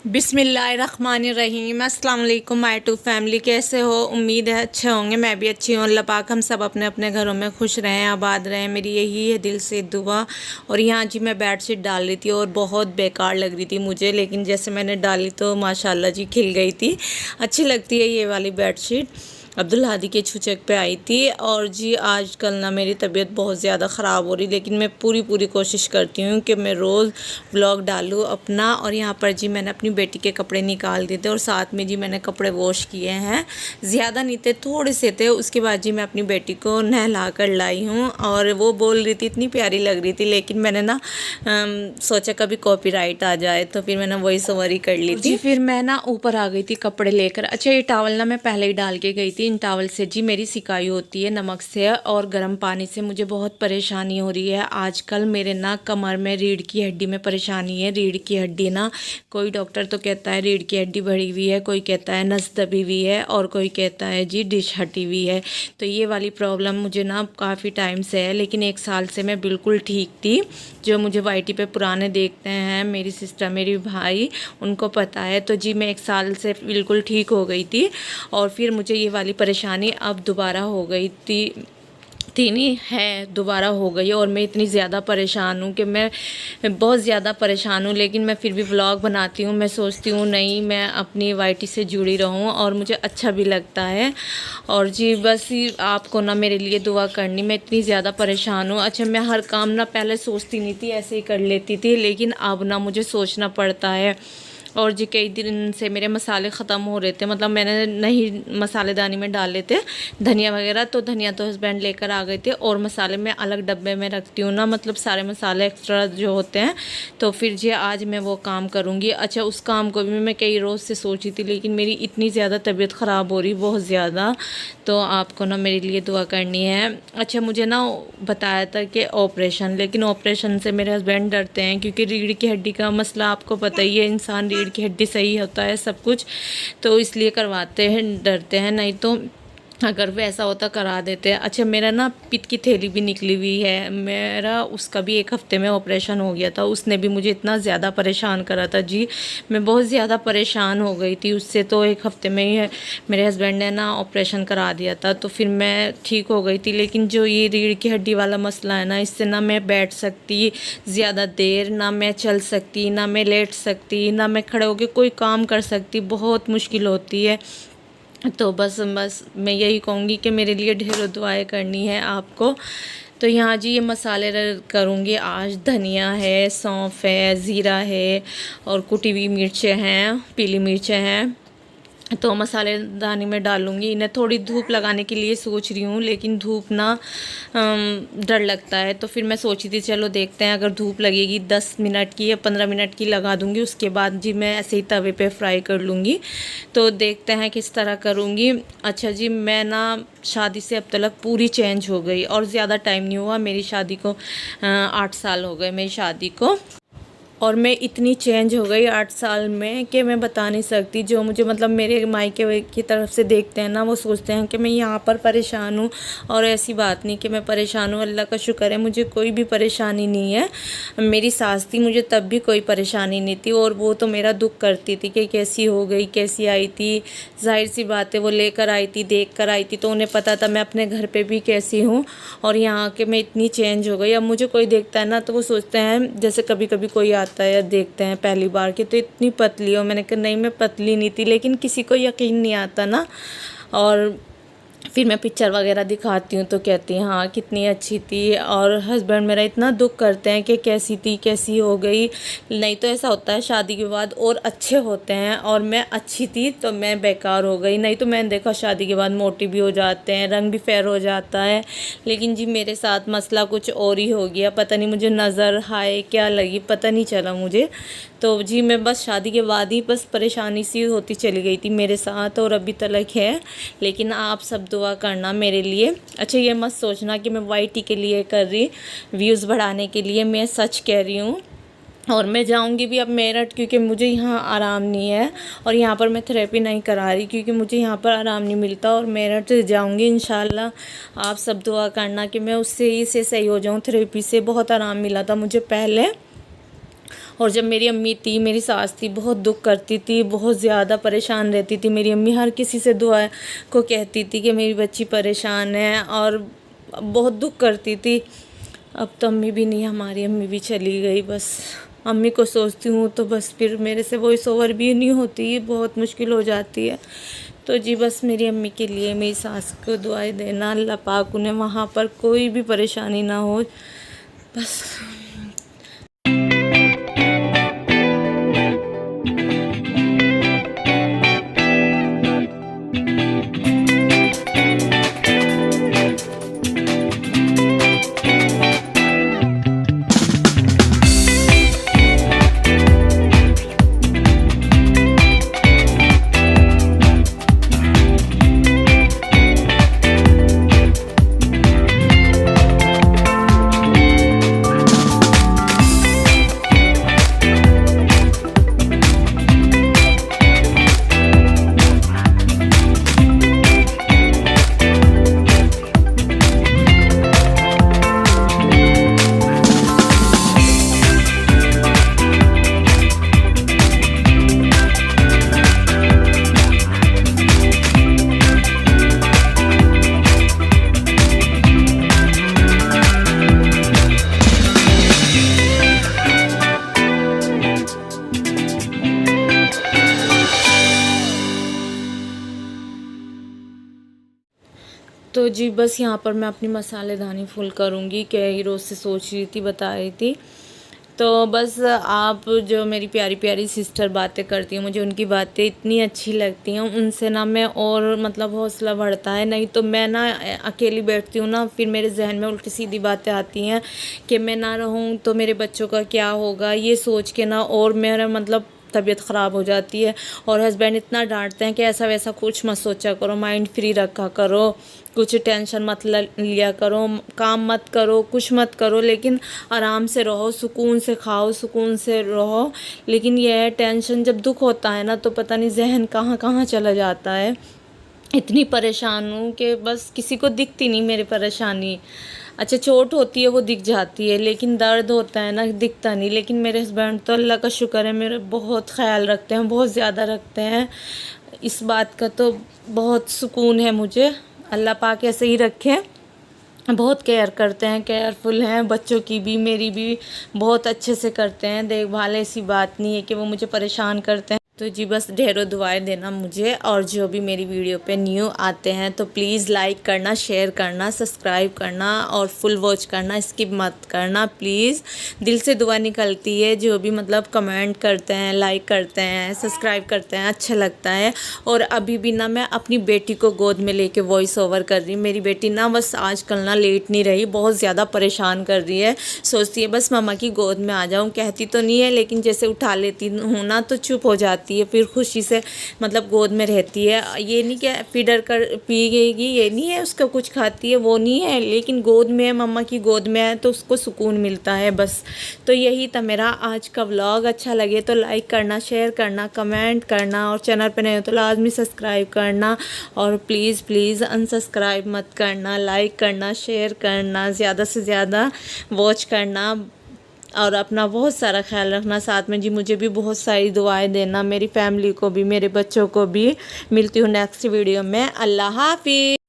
बिस्मिल्लाहिर्रहमानिर्रहीम। अस्सलाम वालेकुम माय टू फैमिली। कैसे हो? उम्मीद है अच्छे होंगे। मैं भी अच्छी हूँ। अल्लाह पाक हम सब अपने अपने घरों में खुश रहें, आबाद रहें, मेरी यही है दिल से दुआ। और यहाँ जी मैं बेडशीट डाल रही थी और बहुत बेकार लग रही थी मुझे, लेकिन जैसे मैंने डाली तो माशाल्लाह जी खिल गई थी। अच्छी लगती है ये वाली बेडशीट। अब्दुल हादी के छूचक पे आई थी। और जी आजकल ना मेरी तबीयत बहुत ज़्यादा ख़राब हो रही, लेकिन मैं पूरी कोशिश करती हूँ कि मैं रोज़ ब्लॉग डालूँ अपना। और यहाँ पर जी मैंने अपनी बेटी के कपड़े निकाल दिए थे और साथ में जी मैंने कपड़े वॉश किए हैं। ज़्यादा नहीं थे, थोड़े से थे। उसके बाद जी मैं अपनी बेटी को नहला कर लाई हूँ और वो बोल रही थी, इतनी प्यारी लग रही थी, लेकिन मैंने ना सोचा कभी कॉपीराइट आ जाए, तो फिर मैंने वॉइस ओवर ही कर ली थी। फिर मैं ना ऊपर आ गई थी कपड़े लेकर। अच्छा, ये टावल ना मैं पहले ही डाल के गई थी। इन टावल से जी मेरी सिकाई होती है नमक से और गर्म पानी से। मुझे बहुत परेशानी हो रही है आजकल। मेरे ना कमर में रीढ़ की हड्डी में परेशानी है। रीढ़ की हड्डी ना, कोई डॉक्टर तो कहता है रीढ़ की हड्डी बढ़ी हुई है, कोई कहता है नस दबी हुई है और कोई कहता है जी डिश हटी हुई है। तो ये वाली प्रॉब्लम मुझे ना काफ़ी टाइम से है, लेकिन 1 साल से मैं बिल्कुल ठीक थी। जो मुझे वाईटी पे पुराने देखते हैं, मेरी सिस्टर, मेरी भाई, उनको पता है। तो जी मैं 1 साल से बिल्कुल ठीक हो गई थी और फिर मुझे ये वाली परेशानी अब दोबारा हो गई थी नहीं है, दोबारा हो गई। और मैं इतनी ज़्यादा परेशान हूँ कि मैं बहुत ज़्यादा परेशान हूँ, लेकिन मैं फिर भी व्लॉग बनाती हूँ। मैं सोचती हूँ नहीं, मैं अपनी वाईटी से जुड़ी रहूँ और मुझे अच्छा भी लगता है। और जी बस आपको ना मेरे लिए दुआ करनी। मैं इतनी ज़्यादा परेशान हूँ। अच्छा, मैं हर काम ना पहले सोचती नहीं थी, ऐसे ही कर लेती थी, लेकिन अब ना मुझे सोचना पड़ता है। और जी कई दिन से मेरे मसाले ख़त्म हो रहे थे, मतलब मैंने नहीं मसालेदानी में डाले थे धनिया वगैरह, तो धनिया तो हस्बैंड लेकर आ गए थे और मसाले मैं अलग डब्बे में रखती हूँ ना, मतलब सारे मसाले एक्स्ट्रा जो होते हैं। तो फिर जी आज मैं वो काम करूँगी। अच्छा, उस काम को भी मैं कई रोज़ से सोची थी, लेकिन मेरी इतनी ज़्यादा तबीयत ख़राब हो रही, बहुत ज़्यादा। तो आपको ना मेरे लिए दुआ करनी है। अच्छा, मुझे ना बताया था कि ऑपरेशन, लेकिन ऑपरेशन से मेरे हस्बैंड डरते हैं, क्योंकि रीढ़ की हड्डी का मसला आपको पता ही है। इंसान रीढ़ की हड्डी सही होता है सब कुछ, तो इसलिए करवाते हैं, डरते हैं। नहीं तो अगर वैसा होता करा देते हैं। अच्छा, मेरा ना पित्त की थैली भी निकली हुई है मेरा, उसका भी 1 हफ्ते में ऑपरेशन हो गया था। उसने भी मुझे इतना ज़्यादा परेशान करा था जी, मैं बहुत ज़्यादा परेशान हो गई थी उससे। तो 1 हफ्ते में ही मेरे हस्बैंड ने ना ऑपरेशन करा दिया था, तो फिर मैं ठीक हो गई थी। लेकिन जो ये रीढ़ की हड्डी वाला मसला है ना, इससे ना मैं बैठ सकती ज़्यादा देर, ना मैं चल सकती, ना मैं लेट सकती, ना मैं खड़े होकर कोई काम कर सकती, बहुत मुश्किल होती है। तो बस मैं यही कहूँगी कि मेरे लिए ढेरों दुआएं करनी है आपको। तो यहाँ जी ये मसाले करूँगी आज। धनिया है, सौंफ है, ज़ीरा है और कुटी हुई मिर्चें हैं, पीली मिर्चें हैं। तो मसालेदानी में डालूँगी। इन्हें थोड़ी धूप लगाने के लिए सोच रही हूँ, लेकिन धूप ना डर लगता है। तो फिर मैं सोची थी चलो देखते हैं, अगर धूप लगेगी 10 मिनट की या 15 मिनट की लगा दूँगी, उसके बाद जी मैं ऐसे ही तवे पे फ्राई कर लूँगी। तो देखते हैं किस तरह करूँगी। अच्छा जी, मैं ना शादी से अब तक पूरी चेंज हो गई और ज़्यादा टाइम नहीं हुआ मेरी शादी को। 8 साल हो गए मेरी शादी को और मैं इतनी चेंज हो गई 8 साल में कि मैं बता नहीं सकती। जो मुझे मतलब मेरे मायके की तरफ से देखते हैं ना, वो सोचते हैं कि मैं यहाँ पर परेशान हूँ, और ऐसी बात नहीं कि मैं परेशान हूँ। अल्लाह का शुक्र है, मुझे कोई भी परेशानी नहीं है। मेरी सास थी, मुझे तब भी कोई परेशानी नहीं थी, और वो तो मेरा दुख करती थी कि कैसी हो गई, कैसी आई थी। जाहिर सी बात है, वो लेकर आई थी, देख कर आई थी, तो उन्हें पता था मैं अपने घर पर भी कैसी हूँ। और यहाँ के मैं इतनी चेंज हो गई। अब मुझे कोई देखता है ना, तो वो सोचते हैं, जैसे कभी कभी कोई आता है या देखते हैं पहली बार के, तो इतनी पतली हो। मैंने कहा नहीं, मैं पतली नहीं थी, लेकिन किसी को यकीन नहीं आता ना। और फिर मैं पिक्चर वगैरह दिखाती हूँ तो कहती हैं हाँ कितनी अच्छी थी। और हस्बैंड मेरा इतना दुख करते हैं कि कैसी थी, कैसी हो गई। नहीं तो ऐसा होता है शादी के बाद और अच्छे होते हैं, और मैं अच्छी थी तो मैं बेकार हो गई। नहीं तो मैंने देखा शादी के बाद मोटी भी हो जाते हैं, रंग भी फेर हो जाता है। लेकिन जी मेरे साथ मसला कुछ और ही हो गया। पता नहीं मुझे नज़र हाय क्या लगी, पता नहीं चला मुझे। तो जी मैं बस शादी के बाद ही बस परेशानी सी होती चली गई थी मेरे साथ, और अभी तक है। लेकिन आप सब दुआ करना मेरे लिए। अच्छा, ये मत सोचना कि मैं वाईटी के लिए कर रही, व्यूज़ बढ़ाने के लिए। मैं सच कह रही हूँ। और मैं जाऊंगी भी अब मेरठ, क्योंकि मुझे यहाँ आराम नहीं है, और यहाँ पर मैं थेरेपी नहीं करा रही क्योंकि मुझे यहाँ पर आराम नहीं मिलता। और मेरठ जाऊंगी इंशाल्लाह। आप सब दुआ करना कि मैं उससे ही से सही हो जाऊँ। थेरेपी से बहुत आराम मिला था मुझे पहले, और जब मेरी अम्मी थी, मेरी सास थी, बहुत दुख करती थी, बहुत ज़्यादा परेशान रहती थी। मेरी अम्मी हर किसी से दुआ को कहती थी कि मेरी बच्ची परेशान है और बहुत दुख करती थी। अब तो अम्मी भी नहीं, हमारी अम्मी भी चली गई। बस अम्मी को सोचती हूँ तो बस फिर मेरे से वॉइस ओवर भी नहीं होती, बहुत मुश्किल हो जाती है। तो जी बस मेरी अम्मी के लिए मेरी सास को दुआएं देना, अल्लाह पाक उन्हें वहाँ पर कोई भी परेशानी ना हो बस। तो जी बस यहाँ पर मैं अपनी मसालेदानी फुल करूँगी, क्या रोज़ से सोच रही थी, बता रही थी। तो बस आप जो मेरी प्यारी प्यारी सिस्टर बातें करती हैं, मुझे उनकी बातें इतनी अच्छी लगती हैं, उनसे ना मैं और मतलब हौसला बढ़ता है। नहीं तो मैं ना अकेली बैठती हूँ ना, फिर मेरे जहन में उल्टी सीधी बातें आती हैं कि मैं ना रहूँ तो मेरे बच्चों का क्या होगा, ये सोच के ना और मेरा मतलब तबीयत ख़राब हो जाती है। और हस्बैंड इतना डांटते हैं कि ऐसा वैसा कुछ मत सोचा करो, माइंड फ्री रखा करो, कुछ टेंशन मत लिया करो, काम मत करो, कुछ मत करो, लेकिन आराम से रहो, सुकून से खाओ, सुकून से रहो। लेकिन यह है टेंशन, जब दुख होता है ना तो पता नहीं जहन कहाँ कहाँ चला जाता है। इतनी परेशान हूँ कि बस किसी को दिखती नहीं मेरी परेशानी। अच्छा चोट होती है वो दिख जाती है, लेकिन दर्द होता है ना दिखता नहीं। लेकिन मेरे हस्बैंड तो अल्लाह का शुक्र है मेरे बहुत ख्याल रखते हैं, बहुत ज़्यादा रखते हैं। इस बात का तो बहुत सुकून है मुझे, अल्लाह पाक ऐसे ही रखे। बहुत केयर करते हैं, केयरफुल हैं, बच्चों की भी मेरी भी बहुत अच्छे से करते हैं देखभाल। ऐसी बात नहीं है कि वो मुझे परेशान करते हैं। तो जी बस ढेरों दुआएं देना मुझे, और जो भी मेरी वीडियो पे न्यू आते हैं तो प्लीज़ लाइक करना, शेयर करना, सब्सक्राइब करना और फुल वॉच करना, स्किप मत करना प्लीज़। दिल से दुआ निकलती है, जो भी मतलब कमेंट करते हैं, लाइक करते हैं, सब्सक्राइब करते हैं, अच्छा लगता है। और अभी भी ना मैं अपनी बेटी को गोद में लेके वॉइस ओवर कर रही हूँ। मेरी बेटी ना बस आजकल ना लेट नहीं रही, बहुत ज़्यादा परेशान कर रही है, सोचती है बस मम्मा की गोद में आ जाऊँ। कहती तो नहीं है, लेकिन जैसे उठा लेती हूँ ना तो चुप हो जाती है, फिर खुशी से मतलब गोद में रहती है। ये नहीं कि फीडर कर पिएगी, ये नहीं है, उसका कुछ खाती है वो नहीं है, लेकिन गोद में है, मम्मा की गोद में है तो उसको सुकून मिलता है बस। तो यही था मेरा आज का व्लॉग। अच्छा लगे तो लाइक करना, शेयर करना, कमेंट करना, और चैनल पर नए हो तो लाजमी सब्सक्राइब करना। और प्लीज़ प्लीज़ अनसब्सक्राइब मत करना, लाइक करना, शेयर करना, ज़्यादा से ज़्यादा वॉच करना, और अपना बहुत सारा ख्याल रखना। साथ में जी मुझे भी बहुत सारी दुआएं देना, मेरी फैमिली को भी, मेरे बच्चों को भी। मिलती हूँ नेक्स्ट वीडियो में। अल्लाह हाफिज़।